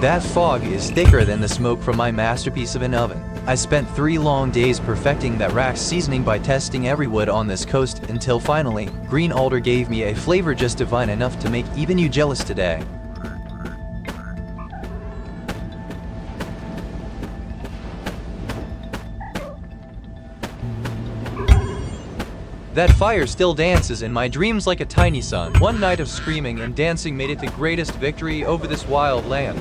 That fog is thicker than the smoke from my masterpiece of an oven. I spent 3 long days perfecting that rack seasoning by testing every wood on this coast until finally, green alder gave me a flavor just divine enough to make even you jealous today. That fire still dances in my dreams like a tiny sun. One night of screaming and dancing made it the greatest victory over this wild land.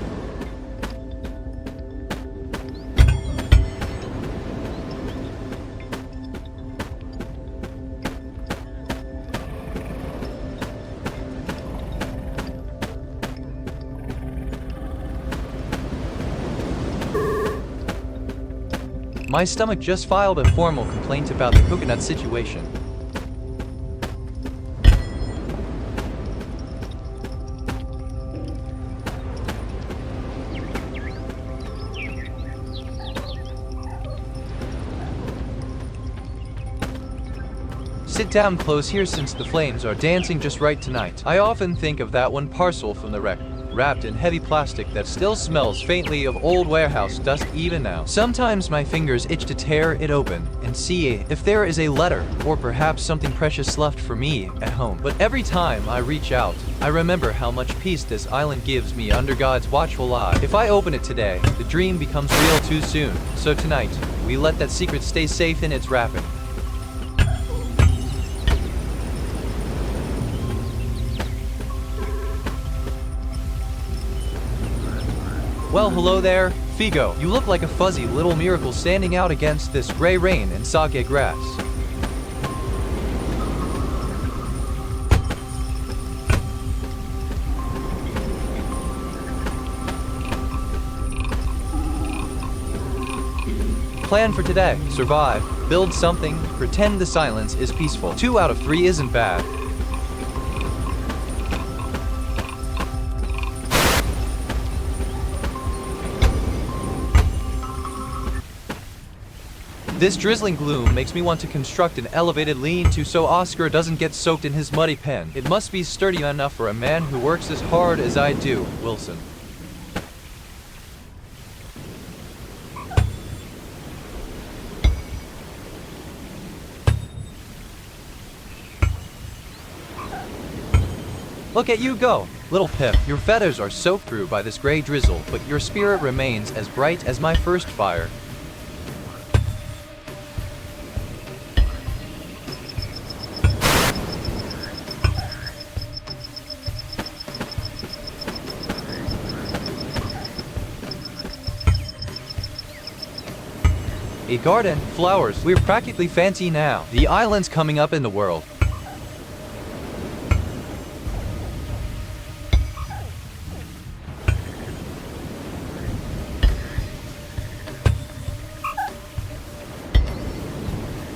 My stomach just filed a formal complaint about the coconut situation. Sit down close here since the flames are dancing just right tonight. I often think of that one parcel from the wreck, wrapped in heavy plastic that still smells faintly of old warehouse dust even now. Sometimes my fingers itch to tear it open and see if there is a letter or perhaps something precious left for me at home. But every time I reach out, I remember how much peace this island gives me under God's watchful eye. If I open it today, the dream becomes real too soon. So tonight, we let that secret stay safe in its wrapping. Well, hello there, Figo. You look like a fuzzy little miracle standing out against this gray rain and sake grass. Plan for today. Survive. Build something. Pretend the silence is peaceful. 2 out of 3 isn't bad. This drizzling gloom makes me want to construct an elevated lean-to so Oscar doesn't get soaked in his muddy pen. It must be sturdy enough for a man who works as hard as I do, Wilson. Look at you go, little Pip. Your feathers are soaked through by this gray drizzle, but your spirit remains as bright as my first fire. A garden, flowers, we're practically fancy now. The island's coming up in the world.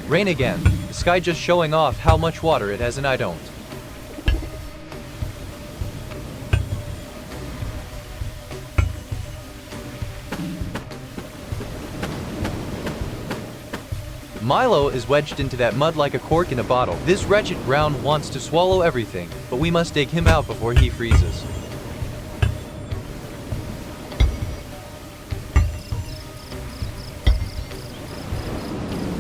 Rain again. The sky just showing off how much water it has and I don't. Milo is wedged into that mud like a cork in a bottle. This wretched ground wants to swallow everything, but we must dig him out before he freezes.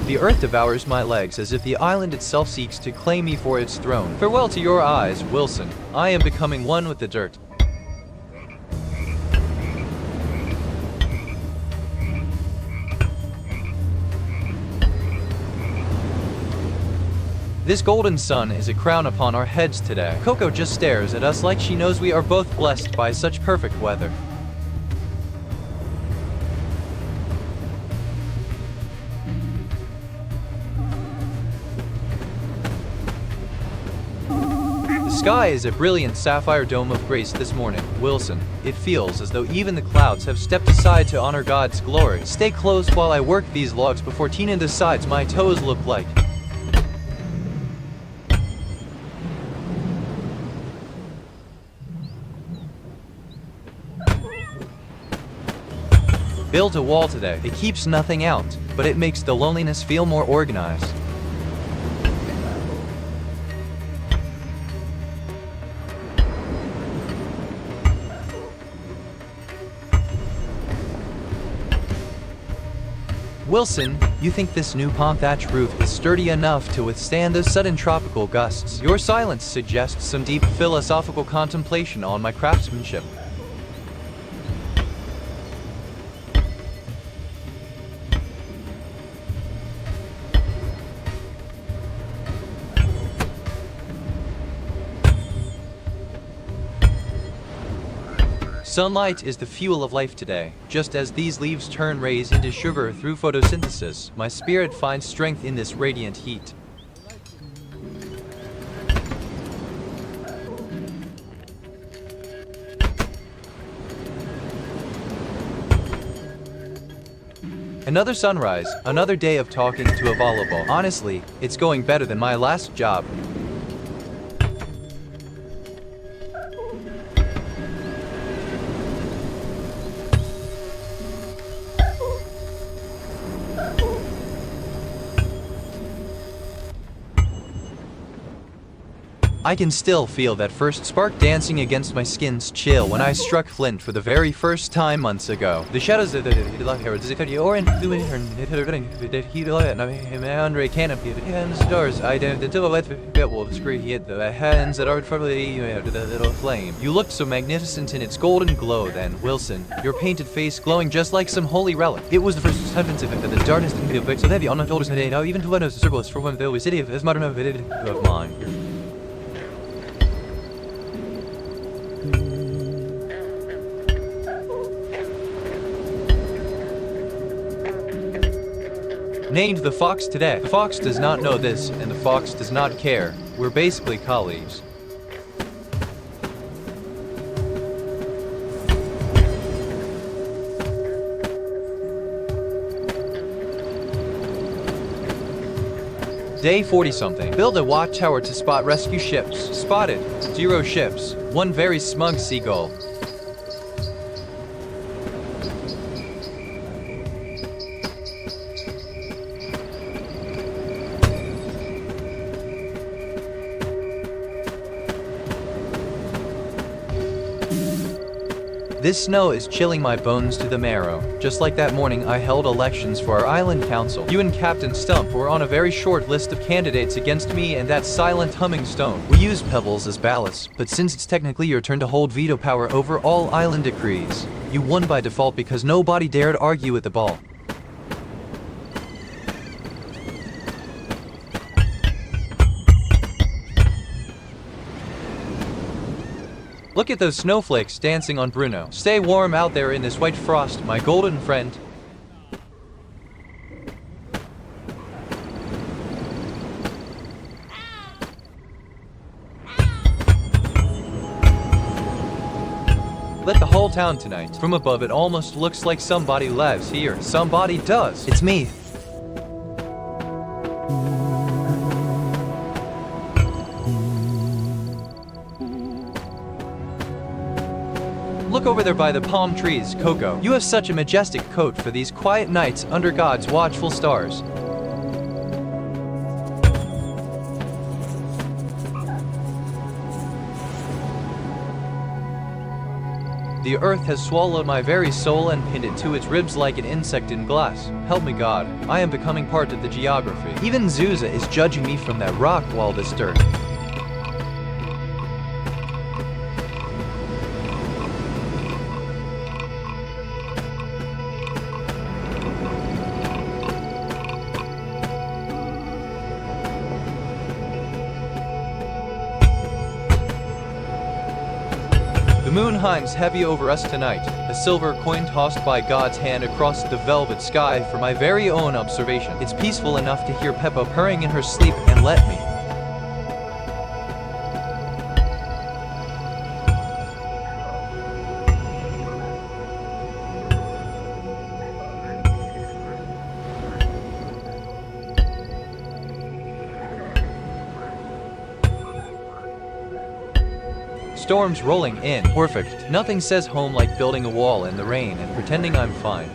The earth devours my legs as if the island itself seeks to claim me for its throne. Farewell to your eyes, Wilson. I am becoming one with the dirt. This golden sun is a crown upon our heads today. Coco just stares at us like she knows we are both blessed by such perfect weather. The sky is a brilliant sapphire dome of grace this morning, Wilson. It feels as though even the clouds have stepped aside to honor God's glory. Stay close while I work these logs before Tina decides my toes look like. Built a wall today. It keeps nothing out, but it makes the loneliness feel more organized. Wilson, you think this new palm thatch roof is sturdy enough to withstand those sudden tropical gusts? Your silence suggests some deep philosophical contemplation on my craftsmanship. Sunlight is the fuel of life today. Just as these leaves turn rays into sugar through photosynthesis, my spirit finds strength in this radiant heat. Another sunrise, another day of talking to a volleyball. Honestly, it's going better than my last job. I can still feel that first spark dancing against my skin's chill when I struck flint for the very first time months ago. The shadows of the canopy and stars identified wolves create the hands that are probably the little flame. You looked so magnificent in its golden glow then, Wilson, your painted face glowing just like some holy relic. It was the first sentence of the darkness in the so heavy on my shoulders today. Now even to one of the circles for one of the city of as modern of mine. Named the Fox today. The Fox does not know this, and the Fox does not care. We're basically colleagues. Day 40-something. Build a watchtower to spot rescue ships. Spotted. 0 ships. 1 very smug seagull. This snow is chilling my bones to the marrow. Just like that morning I held elections for our island council. You and Captain Stump were on a very short list of candidates against me and that silent humming stone. We used pebbles as ballast, but since it's technically your turn to hold veto power over all island decrees, you won by default because nobody dared argue with the ball. Look at those snowflakes dancing on Bruno. Stay warm out there in this white frost, my golden friend. Lit the whole town tonight. From above it almost looks like somebody lives here. Somebody does. It's me. Look over there by the palm trees, Coco. You have such a majestic coat for these quiet nights under God's watchful stars. The earth has swallowed my very soul and pinned it to its ribs like an insect in glass. Help me God, I am becoming part of the geography. Even Zuza is judging me from that rock wall this dirt. The moon hangs heavy over us tonight, a silver coin tossed by God's hand across the velvet sky for my very own observation. It's peaceful enough to hear Peppa purring in her sleep and let me. Storms rolling in. Perfect. Nothing says home like building a wall in the rain and pretending I'm fine.